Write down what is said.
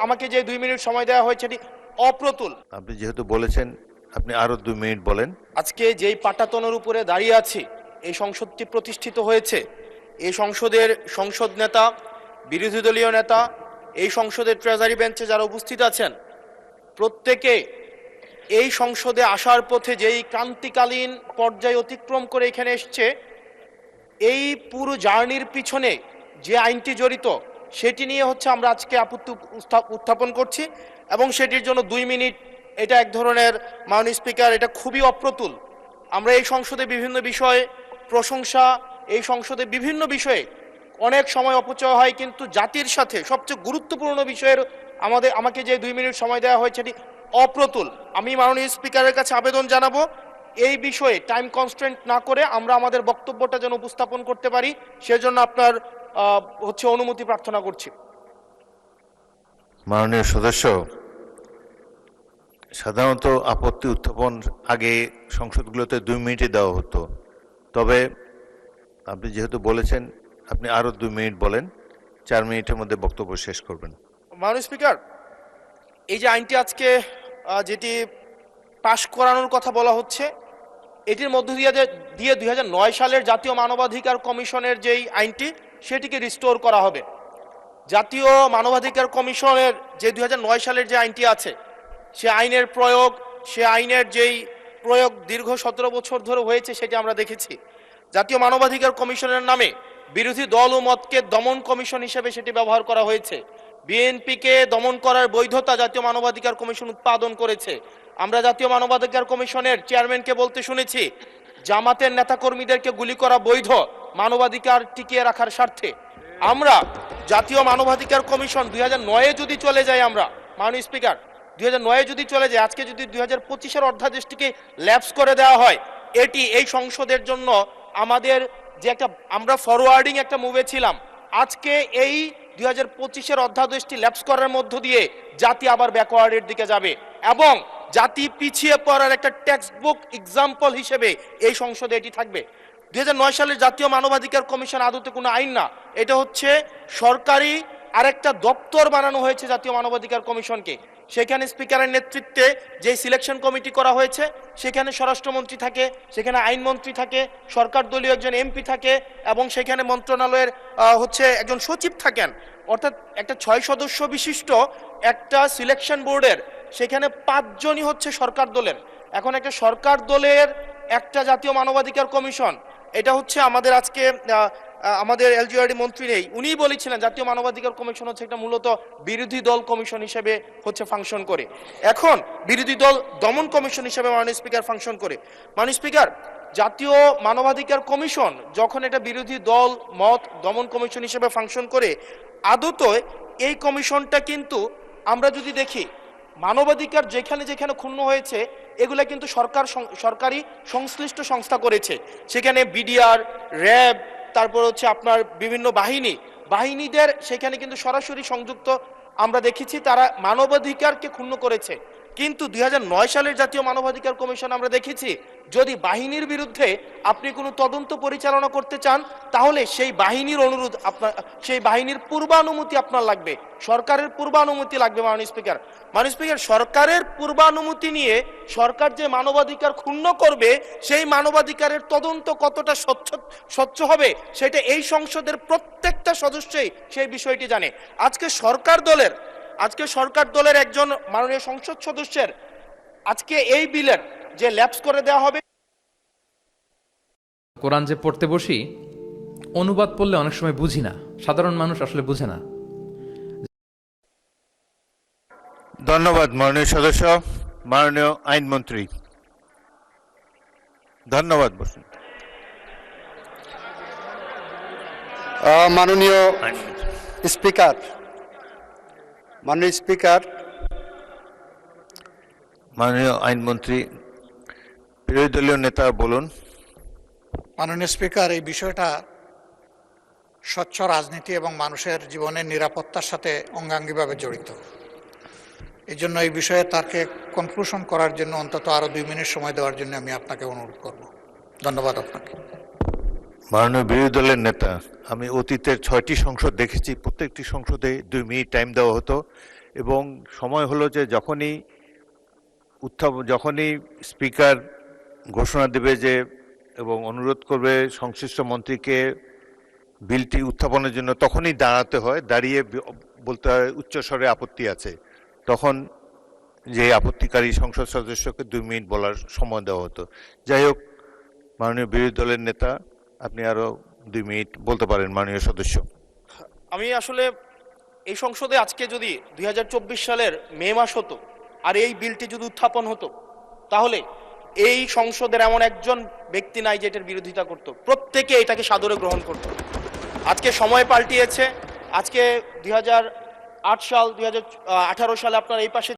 আমাকে যে 2 মিনিট সময় দেওয়া হয়েছে এটি অপ্রতুল। আপনি যেহেতু বলেছেন আপনি আরো 2 মিনিট বলেন। আজকে যেই পাটাতনের উপরে দাঁড়িয়ে আছি, এই সংসদটি প্রতিষ্ঠিত হয়েছে, এই সংসদের সংসদ নেতা, বিরোধী দলীয় নেতা, এই সংসদের ট্রেজারি বেঞ্চে যারা উপস্থিত আছেন, প্রত্যেকে এই সংসদে আসার পথে যেই ক্রান্তিকালীন পর্যায় অতিক্রম করে এখানে এসছে, এই পুরো জার্নির পিছনে যে আইনটি জড়িত সেটি নিয়ে হচ্ছে আমরা আজকে আপত্তি উত্থাপন করছি, এবং সেটির জন্য 2 মিনিট এটা এক ধরনের, মাননীয় স্পিকার, এটা খুবই অপ্রতুল। আমরা এই সংসদে বিভিন্ন বিষয়ে প্রশংসা, এই সংসদে বিভিন্ন বিষয়ে অনেক সময় অপচয় হয়, কিন্তু জাতির সাথে সবচেয়ে গুরুত্বপূর্ণ বিষয়ের আমাকে যে 2 মিনিট সময় দেওয়া হয়েছে এটি অপ্রতুল। আমি মাননীয় স্পিকারের কাছে আবেদন জানাবো এই বিষয়ে টাইম কনস্ট্রেন্ট না করে আমরা আমাদের বক্তব্যটা যেন উপস্থাপন করতে পারি, সেজন্য আপনার অনুমতি প্রার্থনা করছি। মাননীয় সদস্য, সাধারণত আপত্তি উত্থাপন আগে সংসদগুলোতে 2 মিনিটই দেওয়া হতো, তবে আপনি যেহেতু বলেছেন আপনি আরো 2 মিনিট বলেন, 4 মিনিটের মধ্যে বক্তব্য শেষ করবেন। মাননীয় স্পিকার, এই যে আইনটি আজকে যেটি পাশ করানোর কথা বলা হচ্ছে, এটির মধ্য দিয়ে 2009 সালের জাতীয় মানবাধিকার কমিশনের যেই আইনটি সেটিকে রিস্টোর করা হবে। জাতীয় মানবাধিকার কমিশনের যে 2009 সালের যে আইনটি আছে, সে আইনের যেই প্রয়োগ দীর্ঘ 17 বছর ধরে হয়েছে সেটি আমরা দেখেছি। জাতীয় মানবাধিকার কমিশনের নামে বিরোধী দল ও মতকে দমন কমিশন হিসেবে সেটি ব্যবহার করা হয়েছে। বিএনপিকে দমন করার বৈধতা জাতীয় মানবাধিকার কমিশন উৎপাদন করেছে। আমরা জাতীয় মানবাধিকার কমিশনের চেয়ারম্যানকে বলতে শুনেছি, জামাতের নেতাকর্মীদেরকে গুলি করা বৈধ মানবাধিকার টিকিয়ে রাখার স্বার্থে। আমরা জাতীয় মানবাধিকার কমিশন 2009-এ যদি চলে যাই, আমরা মাননীয় স্পিকার 2009-এ যদি চলে যায়, আজকে যদি 2025-এর অধ্যাদেশটিকে ল্যাপস করে দেওয়া হয়, এটি এই সংসদের জন্য আমাদের যে আমরা ফরওয়ার্ডিং একটা মুভে ছিলাম, আজকে এই 2025-এর অধ্যাদেশটি ল্যাপস করার মধ্য দিয়ে জাতি আবার ব্যাকওয়ার্ডের দিকে যাবে, এবং জাতি পিছিয়ে পড়ার একটা টেক্সট বুক এক্সাম্পল হিসেবে এই সংসদে এটি থাকবে। 2009 সালের জাতীয় মানবাধিকার কমিশন আদতে কোনো আইন না, এটা হচ্ছে সরকারি আরেকটা দপ্তর বানানো হয়েছে জাতীয় মানবাধিকার কমিশনকে। সেখানে স্পিকারের নেতৃত্বে যে সিলেকশন কমিটি করা হয়েছে, সেখানে স্বরাষ্ট্রমন্ত্রী থাকে, সেখানে আইনমন্ত্রী থাকে, সরকার দলীয় একজন এমপি থাকে, এবং সেখানে মন্ত্রণালয়ের একজন সচিব থাকেন। অর্থাৎ একটা 6 সদস্য বিশিষ্ট একটা সিলেকশন বোর্ডের সেখানে 5 জনই হচ্ছে সরকার দলের। এখন একটা সরকার দলের একটা জাতীয় মানবাধিকার কমিশন, এটা হচ্ছে আমাদের আজকে আমাদের এলজিআরডি মন্ত্রী নেই, উনিই বলেছিলেন জাতীয় মানবাধিকার কমিশন হচ্ছে একটা মূলত বিরোধী দল কমিশন হিসেবে ফাংশন করে। এখন বিরোধী দল দমন কমিশন হিসেবে মাননীয় স্পিকার ফাংশন করে। মাননীয় স্পিকার, জাতীয় মানবাধিকার কমিশন যখন এটা বিরোধী দল মত দমন কমিশন হিসেবে ফাংশন করে, আদতে এই কমিশনটা কিন্তু আমরা যদি দেখি, মানবাধিকার যেখানে যেখানে ক্ষুণ্ণ হয়েছে এগুলা কিন্তু সরকারি সংশ্লিষ্ট সংস্থা করেছে। সেখানে বিডিআর, র্যাব, তারপর আপনার বিভিন্ন বাহিনীদের সেখানে কিন্তু সরাসরি সংযুক্ত আমরা দেখেছি, তারা মানবাধিকারকে ক্ষুণ্ণ করেছে। কিন্তু 2009 সালের জাতীয় মানবাধিকার কমিশন আমরা দেখেছি, যদি বাহিনীর বিরুদ্ধে আপনি কোনো তদন্ত পরিচালনা করতে চান, তাহলে সেই বাহিনীর পূর্বানুমতি আপনার লাগবে, সরকারের পূর্বানুমতি লাগবে। মাননীয় স্পিকার, সরকারের পূর্বানুমতি নিয়ে সরকার যে মানবাধিকার ক্ষুণ্ণ করবে, সেই মানবাধিকারের তদন্ত কতটা স্বচ্ছ হবে সেটা এই সংসদের প্রত্যেকটা সদস্যই সেই বিষয়টি জানে। আজকে সরকার দলের একজন মাননীয় সংসদ সদস্যের আজকে এই বিলের যে ল্যাপস করে দেওয়া হবে। কোরআন যে পড়তে বসি, অনুবাদ পড়লে অনেক সময় বুঝি না, সাধারণ মানুষ আসলে বুঝে না। ধন্যবাদ মাননীয় সদস্য। মাননীয় আইনমন্ত্রী, ধন্যবাদ। বসুন। মাননীয় স্পিকার, মাননীয় আইনমন্ত্রী, বিরোধী দলীয় নেতা বলুন। মাননীয় স্পিকার, এই বিষয়টা স্বচ্ছ রাজনীতি এবং মানুষের জীবনের নিরাপত্তার সাথে অঙ্গাঙ্গিভাবে জড়িত। এই জন্য এই বিষয়ে তাকে কনক্লুশন করার জন্য অন্তত আরও 2 মিনিট সময় দেওয়ার জন্য আমি আপনাকে অনুরোধ করব। ধন্যবাদ আপনাকে। মাননীয় বিরোধী দলের নেতা, আমি অতীতের 6টি সংসদ দেখেছি, প্রত্যেকটি সংসদে 2 মিনিট টাইম দেওয়া হতো। এবং সময় হলো যে যখনই স্পিকার ঘোষণা দেবে যে এবং অনুরোধ করবে সংশ্লিষ্ট মন্ত্রীকে বিলটি উত্থাপনের জন্য, তখনই দাঁড়াতে হয়, দাঁড়িয়ে বলতে হয় উচ্চস্বরে আপত্তি আছে। তখন যে আপত্তিকারী সংসদ সদস্যকে 2 মিনিট বলার সময় দেওয়া হতো। যাই হোক, মাননীয় বিরোধী দলের নেতা, আপনি আরো 2 মিনিট বলতে পারেন মাননীয় সদস্য। আমি আসলে এই সংসদে আজকে যদি 2024 সালের মে মাস হতো আর এই বিলটি যদি উত্থাপন হতো, তাহলে এই সংসদের এমন একজন ব্যক্তি নাই যে এটার বিরোধিতা করত, প্রত্যেকে এটাকে সাদরে গ্রহণ করত। আজকে সময় পাল্টিয়েছে। আজকে 2008 সাল, 2018 সালে আপনার এই পাশে